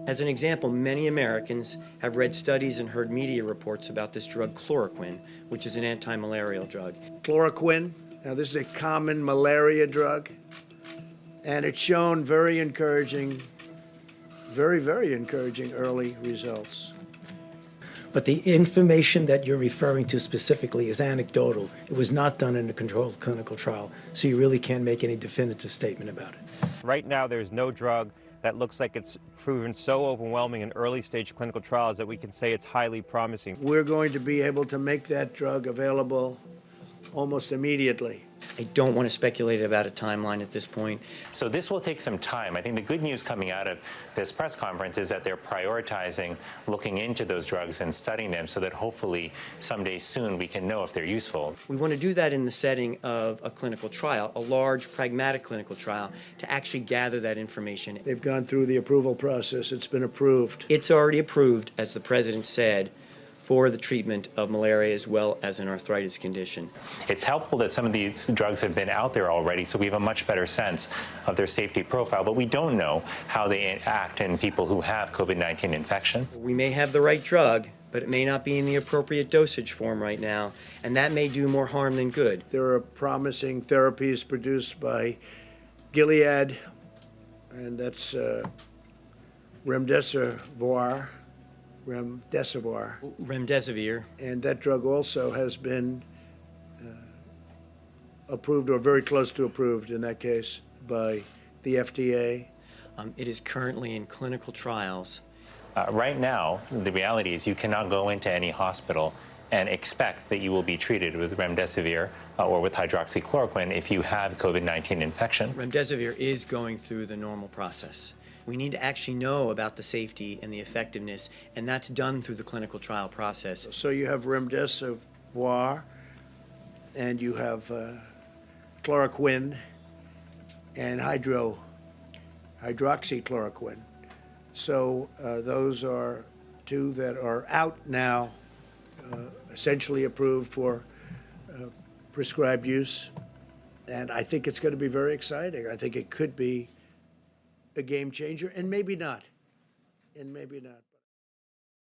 As an example, many Americans have read studies and heard media reports about this drug chloroquine, which is an anti-malarial drug. Chloroquine, now this is a common malaria drug, and it's shown very encouraging, very encouraging early results. But the information that you're referring to specifically is anecdotal. It was not done in a controlled clinical trial, so you really can't make any definitive statement about it. Right now, there's no drug that looks like it's proven so overwhelming in early stage clinical trials that we can say it's highly promising. We're going to be able to make that drug available almost immediately. I don't want to speculate about a timeline at this point. So this will take some time. I think the good news coming out of this press conference is that they're prioritizing looking into those drugs and studying them so that hopefully someday soon we can know if they're useful. We want to do that in the setting of a clinical trial, a large, pragmatic clinical trial, to actually gather that information. They've gone through the approval process. It's been approved. It's already approved, as the President said, for the treatment of malaria as well as an arthritis condition. It's helpful that some of these drugs have been out there already, so we have a much better sense of their safety profile, but we don't know how they act in people who have COVID-19 infection. We may have the right drug, but it may not be in the appropriate dosage form right now, and that may do more harm than good. There are promising therapies produced by Gilead, and that's remdesivir. Remdesivir. And that drug also has been approved, or very close to approved in that case, by the FDA. It is currently in clinical trials. Right now, the reality is you cannot go into any hospital and expect that you will be treated with remdesivir or with hydroxychloroquine if you have COVID-19 infection. Remdesivir is going through the normal process. We need to actually know about the safety and the effectiveness, and that's done through the clinical trial process. So you have remdesivir, and you have chloroquine and hydroxychloroquine. So those are two that are out now, essentially approved for prescribed use. And I think it's going to be very exciting. I think it could be a game changer, and maybe not.